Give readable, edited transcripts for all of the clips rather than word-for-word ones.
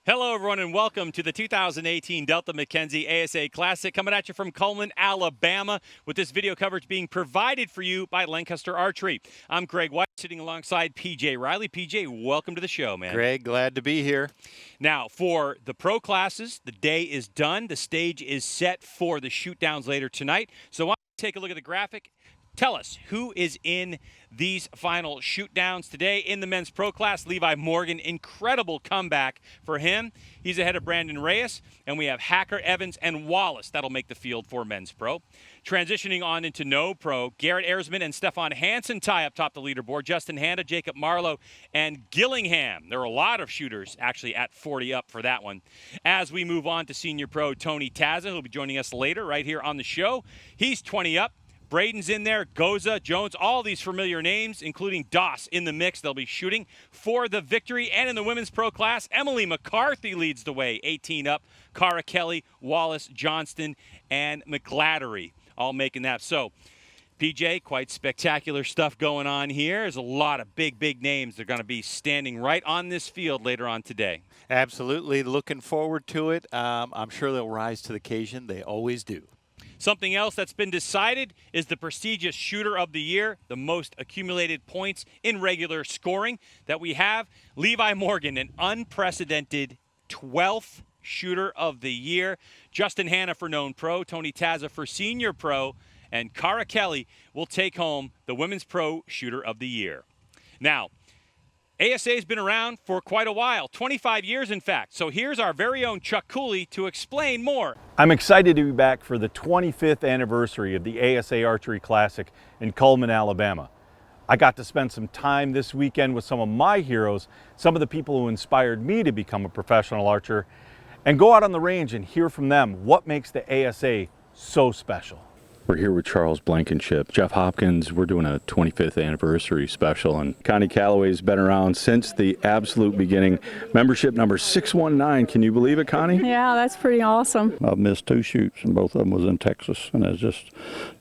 Hello, everyone, and welcome to the 2018 Delta McKenzie ASA Classic, coming at you from Cullman, Alabama, with this video coverage being provided for you by Lancaster Archery. I'm Greg White, sitting alongside PJ Riley. PJ, welcome to the show, man. Greg, glad to be here. Now, for the pro classes, the day is done. The stage is set for the shoot downs later tonight. So why don't you take a look at the graphic? Tell us who is in these final shoot downs today in the men's pro class. Levi Morgan, incredible comeback for him. He's ahead of Brandon Reyes, and we have Hacker, Evans, and Wallace. That'll make the field for men's pro. Transitioning on into no pro, Garrett Erzman and Stefan Hansen tie up top the leaderboard. Justin Handa, Jacob Marlowe, and Gillingham. There are a lot of shooters actually at 40 up for that one. As we move on to senior pro, Tony Tazza, who'll be joining us later right here on the show. He's 20 up. Braden's in there, Goza, Jones, all these familiar names, including Doss in the mix. They'll be shooting for the victory. And in the women's pro class, Emily McCarthy leads the way, 18 up. Cara Kelly, Wallace, Johnston, and McGlattery all making that. So, PJ, quite spectacular stuff going on here. There's a lot of big names. They're going to be standing right on this field later on today. Absolutely. Looking forward to it. I'm sure they'll rise to the occasion. They always do. Something else that's been decided is the prestigious Shooter of the Year, the most accumulated points in regular scoring that we have. Levi Morgan, an unprecedented 12th Shooter of the Year. Justin Hanna for known pro, Tony Tazza for senior pro, and Cara Kelly will take home the women's pro Shooter of the Year. Now, ASA has been around for quite a while, 25 years in fact. So here's our very own Chuck Cooley to explain more. I'm excited to be back for the 25th anniversary of the ASA Archery Classic in Cullman, Alabama. I got to spend some time this weekend with some of my heroes, some of the people who inspired me to become a professional archer, and go out on the range and hear from them what makes the ASA so special. We're here with Charles Blankenship, Jeff Hopkins. We're doing a 25th anniversary special, and Connie Calloway's been around since the absolute beginning. Membership number 619. Can you believe it, Connie? Yeah, that's pretty awesome. I've missed 2 shoots, and both of them was in Texas, and it's just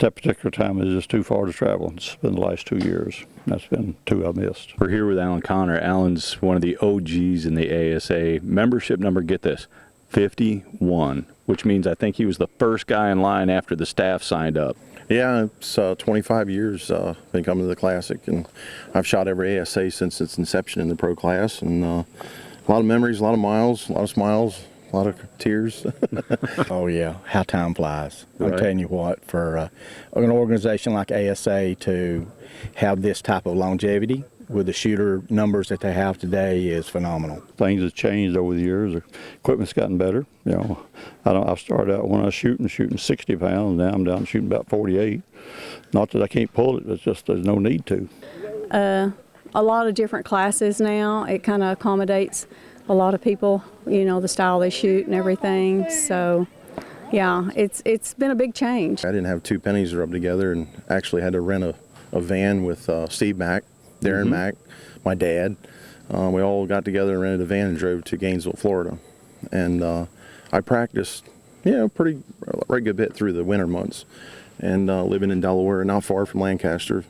that particular time is just too far to travel. It's been the last 2 years. That's been 2 I've missed. We're here with Alan Connor. Alan's one of the OGs in the ASA. Membership number, get this, 51. Which means I think he was the first guy in line after the staff signed up. Yeah, it's 25 years been coming to the Classic, and I've shot every ASA since its inception in the pro class, and a lot of memories, a lot of miles, a lot of smiles, a lot of tears. Oh yeah, how time flies. Right. I'm telling you what, for an organization like ASA to have this type of longevity with the shooter numbers that they have today is phenomenal. Things have changed over the years. The equipment's gotten better. You know, I started out when I was shooting 60 pounds. Now I'm down shooting about 48. Not that I can't pull it, it's just there's no need to. A lot of different classes now. It kind of accommodates a lot of people, you know, the style they shoot and everything. So, yeah, it's been a big change. I didn't have 2 pennies to rub together, and actually had to rent a van with Steve Mack, Darren Mack, my dad. We all got together and rented a van and drove to Gainesville, Florida. And I practiced, pretty good bit through the winter months. And living in Delaware, not far from Lancaster,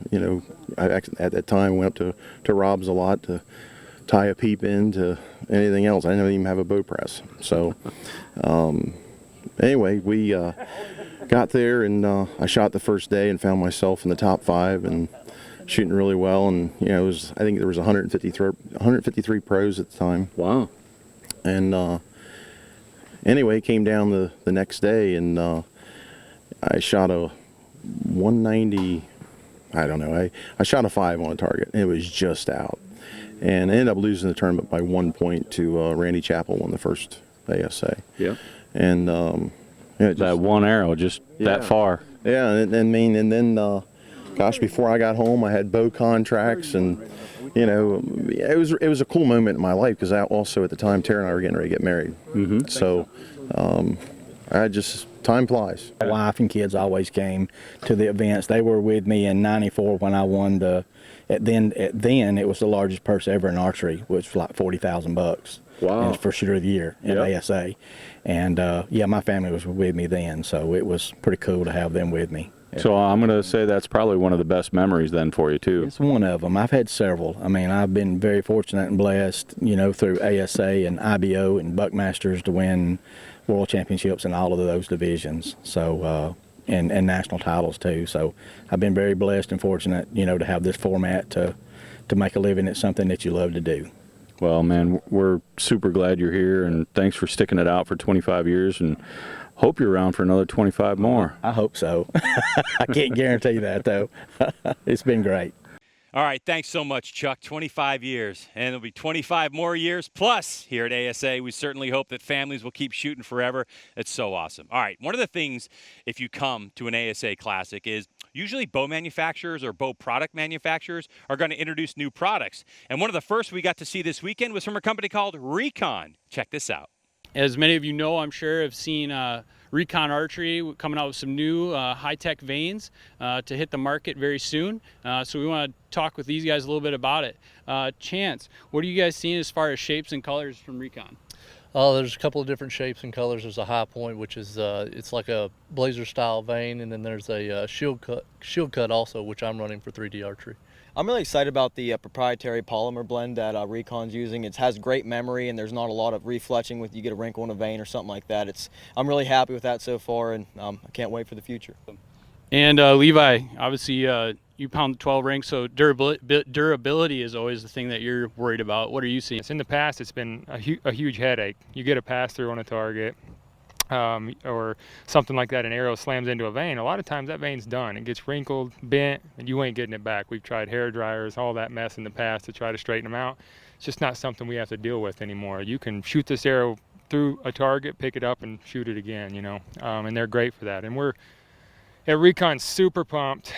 I at that time went up to Rob's a lot to tie a peep in to anything else. I didn't even have a bow press. So anyway, we got there, and I shot the first day and found myself in the top 5 and shooting really well. And I think there was 153 pros at the time. Wow. And anyway, came down the next day, and I shot a 190. I don't know. I shot a 5 on a target. It was just out, and I ended up losing the tournament by 1 point to Randy Chappell, won the first ASA. Yeah. And that one arrow, just that far. Yeah, and then gosh, before I got home, I had bow contracts, and it was a cool moment in my life, because I also at the time Tara and I were getting ready to get married. So time flies. My wife and kids always came to the events. They were with me in '94 when I won then it was the largest purse ever in archery, which was like $40,000. Wow. And it's for Shooter of the Year in ASA. And my family was with me then, so it was pretty cool to have them with me. So I'm going to say that's probably one of the best memories then for you too. It's one of them. I've had several. I mean, I've been very fortunate and blessed, you know, through ASA and IBO and Buckmasters to win world championships in all of those divisions. So, and national titles too. So I've been very blessed and fortunate, you know, to have this format to make a living at something that you love to do. Well, man, we're super glad you're here, and thanks for sticking it out for 25 years, and hope you're around for another 25 more. I hope so. I can't guarantee that, though. It's been great. All right, thanks so much, Chuck. 25 years, and it'll be 25 more years plus here at ASA. We certainly hope that families will keep shooting forever. It's so awesome. All right, one of the things, if you come to an ASA Classic, is usually bow manufacturers or bow product manufacturers are going to introduce new products. And one of the first we got to see this weekend was from a company called Recon. Check this out. As many of you know, I'm sure, have seen Recon Archery coming out with some new high-tech vanes to hit the market very soon. So we want to talk with these guys a little bit about it. Chance, what are you guys seeing as far as shapes and colors from Recon? There's a couple of different shapes and colors. There's a high point, which is it's like a blazer style vane, and then there's a shield cut also, which I'm running for 3D archery. I'm really excited about the proprietary polymer blend that Recon's using. It has great memory, and there's not a lot of refletching with you get a wrinkle in a vein or something like that. I'm really happy with that so far, and I can't wait for the future. And Levi, obviously you pound the 12 ring, so durability is always the thing that you're worried about. What are you seeing? In the past, it's been a huge headache. You get a pass through on a target, or something like that, an arrow slams into a vein. A lot of times that vene's done. It gets wrinkled, bent, and you ain't getting it back. We've tried hair dryers, all that mess in the past to try to straighten them out. It's just not something we have to deal with anymore. You can shoot this arrow through a target, pick it up, and shoot it again, you know, and they're great for that. And we're at Recon super pumped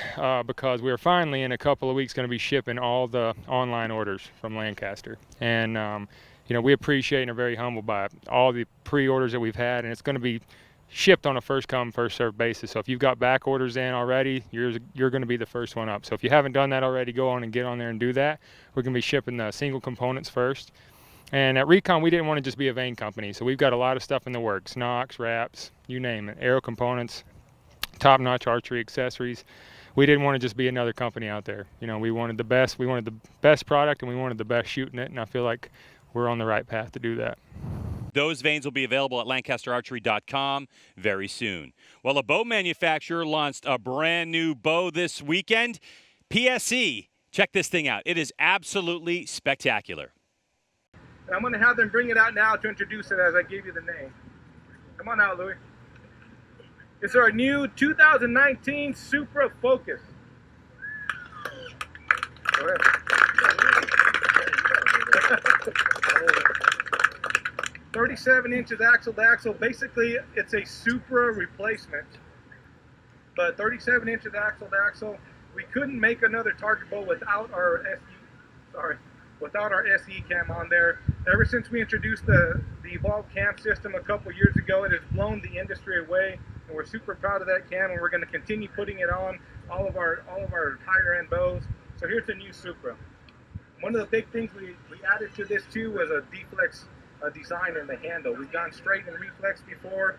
because we're finally in a couple of weeks going to be shipping all the online orders from Lancaster. And you know, we appreciate and are very humbled by all the pre-orders that we've had, and it's going to be shipped on a first-come, first-served basis. So if you've got back orders in already, you're going to be the first one up. So if you haven't done that already, go on and get on there and do that. We're going to be shipping the single components first. And at Recon, we didn't want to just be a vane company, so we've got a lot of stuff in the works: nocks, wraps, you name it, arrow components, top-notch archery accessories. We didn't want to just be another company out there. You know, we wanted the best. We wanted the best product, and we wanted the best shooting it, and I feel like we're on the right path to do that. Those vanes will be available at lancasterarchery.com very soon. Well, a bow manufacturer launched a brand new bow this weekend. PSE, check this thing out. It is absolutely spectacular. And I'm going to have them bring it out now to introduce it as I gave you the name. Come on out, Louis. It's our new 2019 Supra Focus. Go ahead. 37 inches axle to axle. Basically, it's a Supra replacement, but 37 inches axle to axle. We couldn't make another target bow without our SE cam on there. Ever since we introduced the Evolved cam system a couple years ago, it has blown the industry away, and we're super proud of that cam, and we're going to continue putting it on all of our higher end bows. So here's the new Supra. One of the big things we added to this too was a deflex design in the handle. We've gone straight and reflex before.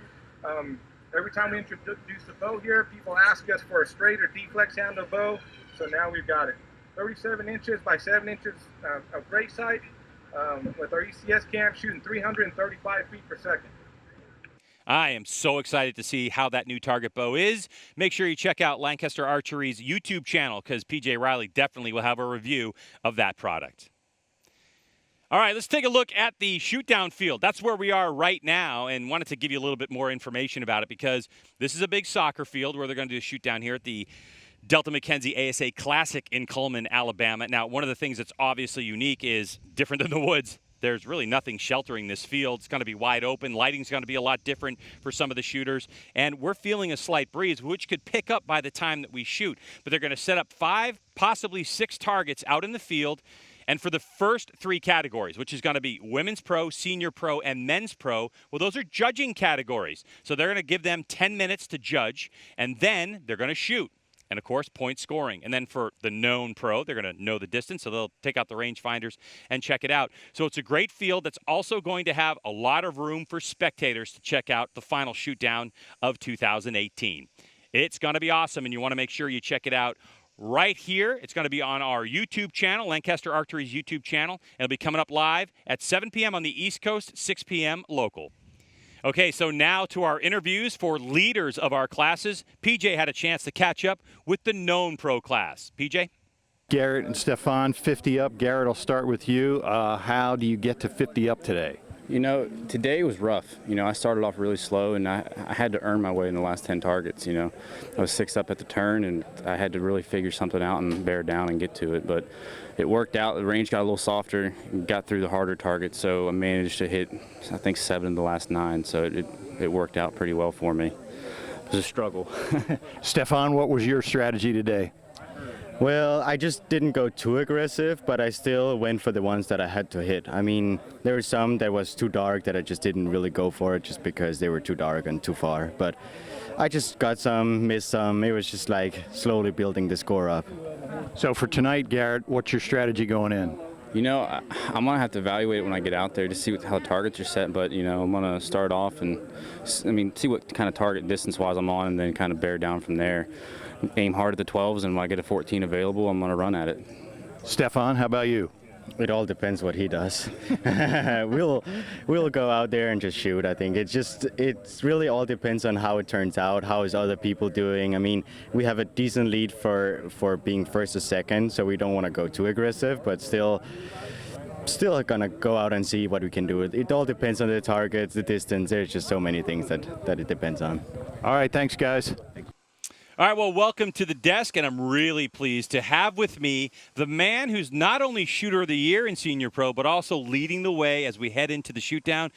Every time we introduce a bow here, people ask us for a straight or deflex handle bow, so now we've got it. 37 inches by 7 inches of break sight with our ECS cam shooting 335 feet per second. I am so excited to see how that new target bow is. Make sure you check out Lancaster Archery's YouTube channel because PJ Riley definitely will have a review of that product. All right, let's take a look at the Shootdown Field. That's where we are right now, and wanted to give you a little bit more information about it because this is a big soccer field where they're going to do a shoot down here at the Delta McKenzie ASA Classic in Cullman, Alabama. Now, one of the things that's obviously unique is different than the woods. There's really nothing sheltering this field. It's going to be wide open. Lighting's going to be a lot different for some of the shooters. And we're feeling a slight breeze, which could pick up by the time that we shoot. But they're going to set up 5, possibly 6 targets out in the field. And for the first 3 categories, which is going to be Women's Pro, Senior Pro, and Men's Pro, well, those are judging categories. So they're going to give them 10 minutes to judge, and then they're going to shoot. And, of course, point scoring. And then for the known pro, they're going to know the distance, so they'll take out the rangefinders and check it out. So it's a great field that's also going to have a lot of room for spectators to check out the final shoot down of 2018. It's going to be awesome, and you want to make sure you check it out right here. It's going to be on our YouTube channel, Lancaster Archery's YouTube channel. It'll be coming up live at 7 p.m. on the East Coast, 6 p.m. local. Okay, so now to our interviews for leaders of our classes. PJ had a chance to catch up with the known pro class. PJ? Garrett and Stefan, 50 up. Garrett, I'll start with you. How do you get to 50 up today? You know, today was rough. You know, I started off really slow, and I had to earn my way in the last 10 targets, you know. I was 6 up at the turn, and I had to really figure something out and bear down and get to it. But it worked out. The range got a little softer, got through the harder targets, so I managed to hit, I think, 7 of the last 9. So it worked out pretty well for me. It was a struggle. Stefan, what was your strategy today? Well, I just didn't go too aggressive, but I still went for the ones that I had to hit. I mean, there were some that was too dark that I just didn't really go for it just because they were too dark and too far. But I just got some, missed some. It was just like slowly building the score up. So for tonight, Garrett, what's your strategy going in? You know, I'm going to have to evaluate it when I get out there to see how the targets are set, but, you know, I'm going to start off and, see what kind of target distance-wise I'm on and then kind of bear down from there. Aim hard at the 12s, and when I get a 14 available, I'm going to run at it. Stefan, how about you? It all depends what he does. We'll go out there and just shoot. I think it really all depends on how it turns out. How is other people doing? I mean, we have a decent lead for being first or second, so we don't want to go too aggressive, but still gonna go out and see what we can do. It all depends on the targets, the distance. There's just so many things that it depends on. All right, thanks, guys. All right, well, welcome to the desk, and I'm really pleased to have with me the man who's not only Shooter of the Year in Senior Pro, but also leading the way as we head into the shoot-down,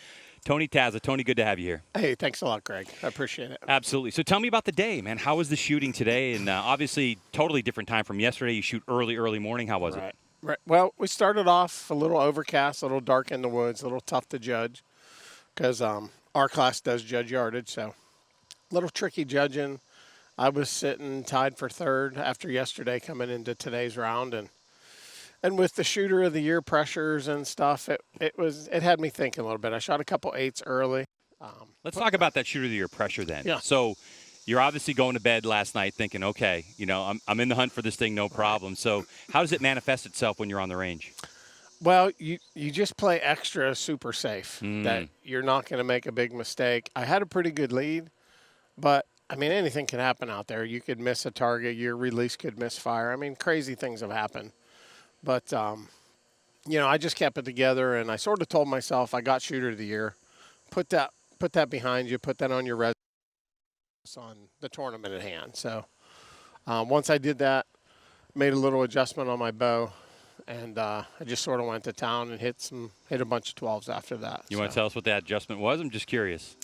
Tony Tazza. Tony, good to have you here. Hey, thanks a lot, Greg. I appreciate it. Absolutely. So tell me about the day, man. How was the shooting today? And obviously, totally different time from yesterday. You shoot early morning. How was it? Right. Well, we started off a little overcast, a little dark in the woods, a little tough to judge because our class does judge yardage, so a little tricky judging. I was sitting tied for third after yesterday coming into today's round, and with the Shooter of the Year pressures and stuff, it had me thinking a little bit. I shot a couple 8s early. Let's talk about that Shooter of the Year pressure then. Yeah. So you're obviously going to bed last night thinking, okay, you know, I'm in the hunt for this thing, no problem. So how does it manifest itself when you're on the range? Well, you just play extra super safe, that you're not going to make a big mistake. I had a pretty good lead, but I mean, anything can happen out there. You could miss a target. Your release could misfire. I mean, crazy things have happened. But, you know, I just kept it together, and I sort of told myself I got Shooter of the Year. Put that behind you. Put that on your resume on the tournament at hand. So once I did that, made a little adjustment on my bow, and I just sort of went to town and hit a bunch of 12s after that. You want to tell us what that adjustment was? I'm just curious.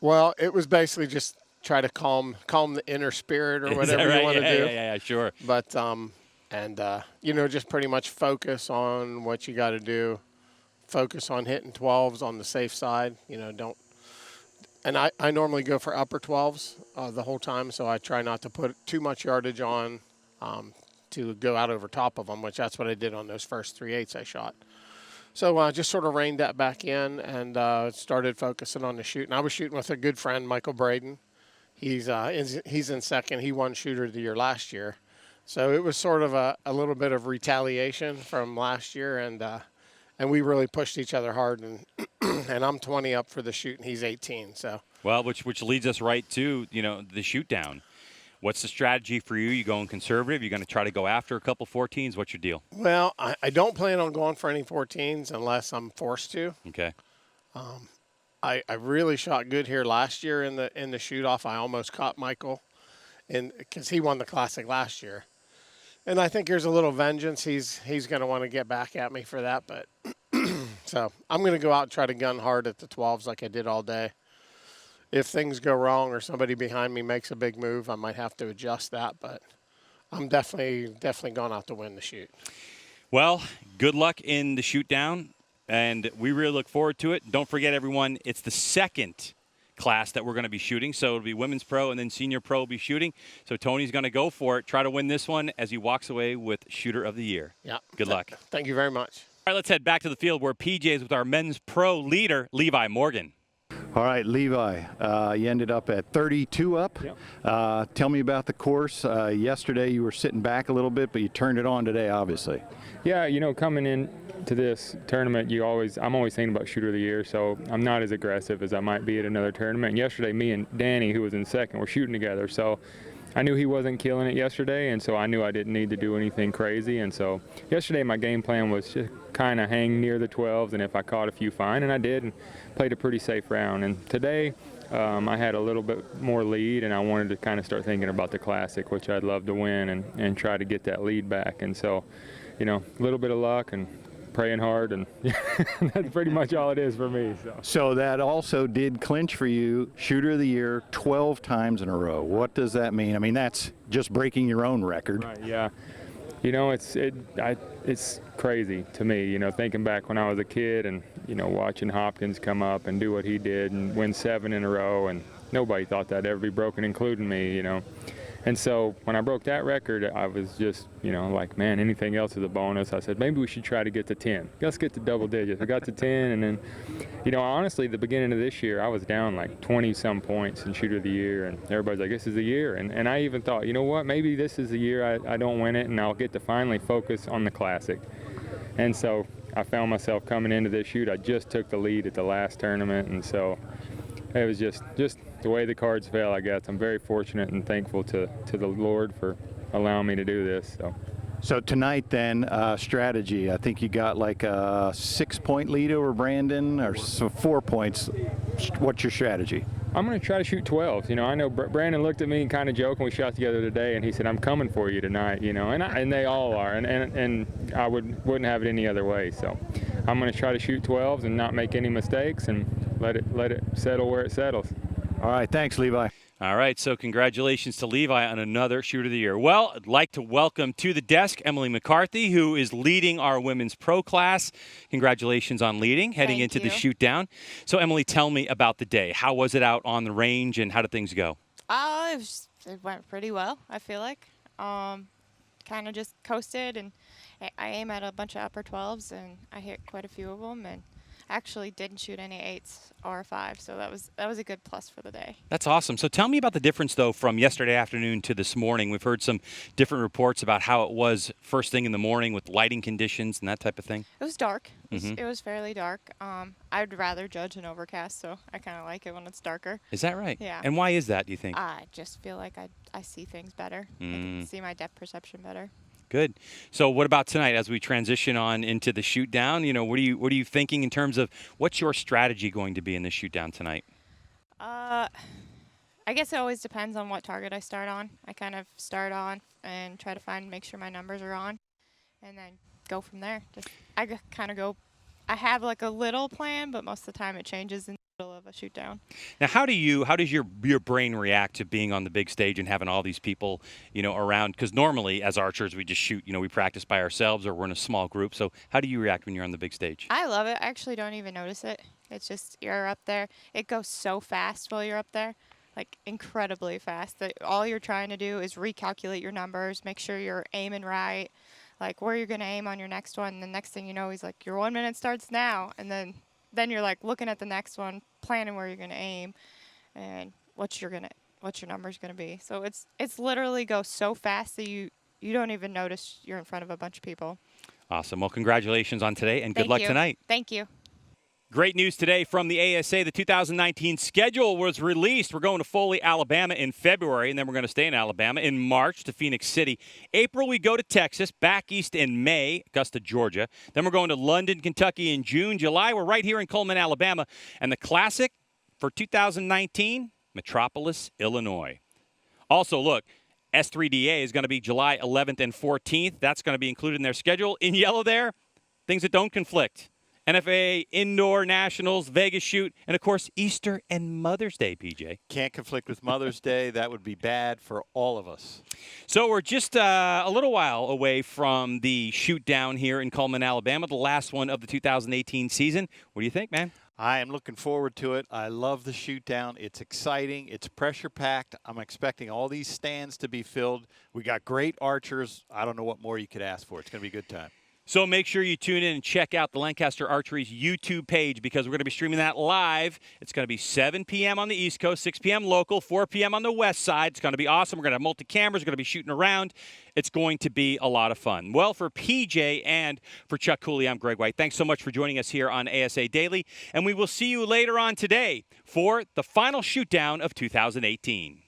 Well, it was basically just try to calm the inner spirit or whatever you want to do. Yeah, sure. But you know, just pretty much focus on what you got to do. Focus on hitting 12s on the safe side. You know, don't. And I normally go for upper 12s the whole time, so I try not to put too much yardage on to go out over top of them, which that's what I did on those first 3/8 I shot. So I just sort of reined that back in and started focusing on the shoot. And I was shooting with a good friend, Michael Braden. He's in second. He won Shooter of the Year last year. So it was sort of a little bit of retaliation from last year, and we really pushed each other hard. And I'm 20 up for the shoot, and he's 18. So well, which leads us right to, you know, the shoot down. What's the strategy for you? You going conservative? You're going to try to go after a couple 14s? What's your deal? Well, I don't plan on going for any 14s unless I'm forced to. Okay. I really shot good here last year in the shoot off. I almost caught Michael, because he won the Classic last year. And I think there's a little vengeance. He's going to want to get back at me for that. But so I'm going to go out and try to gun hard at the 12s like I did all day. If things go wrong or somebody behind me makes a big move, I might have to adjust that. But I'm definitely going out to win the shoot. Well, good luck in the shoot down, and we really look forward to it. Don't forget, everyone, it's the second class that we're going to be shooting. So it'll be Women's Pro and then Senior Pro will be shooting. So Tony's going to go for it, try to win this one as he walks away with Shooter of the Year. Yeah. Good luck. Thank you very much. All right, let's head back to the field where PJ is with our Men's Pro leader, Levi Morgan. All right, Levi, you ended up at 32 up. Yep. Tell me about the course. Yesterday you were sitting back a little bit, but you turned it on today, obviously. Yeah, you know, coming in to this tournament, I'm always thinking about shooter of the year, so I'm not as aggressive as I might be at another tournament. And yesterday, me and Danny, who was in second, were shooting together, so I knew he wasn't killing it yesterday, and so I knew I didn't need to do anything crazy. And so yesterday my game plan was just kind of hang near the 12s, and if I caught a few, fine, and I did, and played a pretty safe round. And today I had a little bit more lead, and I wanted to kind of start thinking about the Classic, which I'd love to win, and try to get that lead back. And so, you know, a little bit of luck and praying hard, and that's pretty much all it is for me. So that also did clinch for you shooter of the year 12 times in a row. What does that mean? I mean, that's just breaking your own record. Right, yeah. You know, it's crazy to me, you know, thinking back when I was a kid and, you know, watching Hopkins come up and do what he did and win 7 in a row, and nobody thought that'd ever be broken, including me, you know. And so when I broke that record, I was just, you know, like, man, anything else is a bonus. I said, maybe we should try to get to 10. Let's get to double digits. I got to 10, and then, you know, honestly, the beginning of this year, I was down like 20-some points in shooter of the year, and everybody's like, this is the year. And I even thought, you know what, maybe this is the year I don't win it, and I'll get to finally focus on the Classic. And so I found myself coming into this shoot. I just took the lead at the last tournament, and so it was just the way the cards fell, I guess. I'm very fortunate and thankful to the Lord for allowing me to do this. So tonight then, strategy. I think you got like a 6-point lead over Brandon, or so 4 points. What's your strategy? I'm going to try to shoot 12s. You know, I know Brandon looked at me and kind of joked when we shot together today, and he said, I'm coming for you tonight, you know, and they all are, and I wouldn't have it any other way. So I'm going to try to shoot 12s and not make any mistakes and let it settle where it settles. All right, thanks, Levi. All right, so congratulations to Levi on another Shooter of the Year. Well, I'd like to welcome to the desk Emily McCarthy, who is leading our women's pro class. Congratulations on leading, heading into the shoot down. So, Emily, tell me about the day. How was it out on the range, and how did things go? It went pretty well, I feel like. Kind of just coasted, and I aim at a bunch of upper 12s, and I hit quite a few of them, and actually didn't shoot any 8s or 5s, so that was a good plus for the day. That's awesome. So tell me about the difference, though, from yesterday afternoon to this morning. We've heard some different reports about how it was first thing in the morning with lighting conditions and that type of thing. It was dark. It was fairly dark. I'd rather judge an overcast, so I kind of like it when it's darker. Is that right? Yeah. And why is that, do you think? I just feel like I see things better. I can see my depth perception better. Good. So what about tonight as we transition on into the shoot down? You know, what are you thinking in terms of what's your strategy going to be in the shoot down tonight? I guess it always depends on what target I start on. I kind of start on and try to make sure my numbers are on, and then go from there. I kind of go. I have like a little plan, but most of the time it changes in the middle of a shoot down. Now, how does your brain react to being on the big stage and having all these people, you know, around? Because normally as archers we just shoot, you know, we practice by ourselves or we're in a small group. So how do you react when you're on the big stage? I love it. I actually don't even notice it. It's just you're up there. It goes so fast while you're up there, like incredibly fast. That all you're trying to do is recalculate your numbers, make sure you're aiming right, like where you're going to aim on your next one. And the next thing you know, he's like, your 1 minute starts now. And then you're like looking at the next one, planning where you're going to aim and what your number's going to be. So it's literally goes so fast that you don't even notice you're in front of a bunch of people. Awesome. Well, congratulations on today, and good luck tonight. Thank you. Great news today from the ASA. The 2019 schedule was released. We're going to Foley, Alabama in February, and then we're going to stay in Alabama in March to Phoenix City. April, we go to Texas, back east in May, Augusta, Georgia. Then we're going to London, Kentucky in June. July, we're right here in Coleman, Alabama. And the Classic for 2019, Metropolis, Illinois. Also, look, S3DA is going to be July 11th and 14th. That's going to be included in their schedule. In yellow there, things that don't conflict. NFA, Indoor Nationals, Vegas Shoot, and, of course, Easter and Mother's Day, PJ. Can't conflict with Mother's Day. That would be bad for all of us. So we're just a little while away from the shoot down here in Coleman, Alabama, the last one of the 2018 season. What do you think, man? I am looking forward to it. I love the shoot down. It's exciting. It's pressure packed. I'm expecting all these stands to be filled. We got great archers. I don't know what more you could ask for. It's going to be a good time. So make sure you tune in and check out the Lancaster Archery's YouTube page because we're going to be streaming that live. It's going to be 7 p.m. on the East Coast, 6 p.m. local, 4 p.m. on the West Side. It's going to be awesome. We're going to have multi-cameras. We're going to be shooting around. It's going to be a lot of fun. Well, for PJ and for Chuck Cooley, I'm Greg White. Thanks so much for joining us here on ASA Daily, and we will see you later on today for the final shootdown of 2018.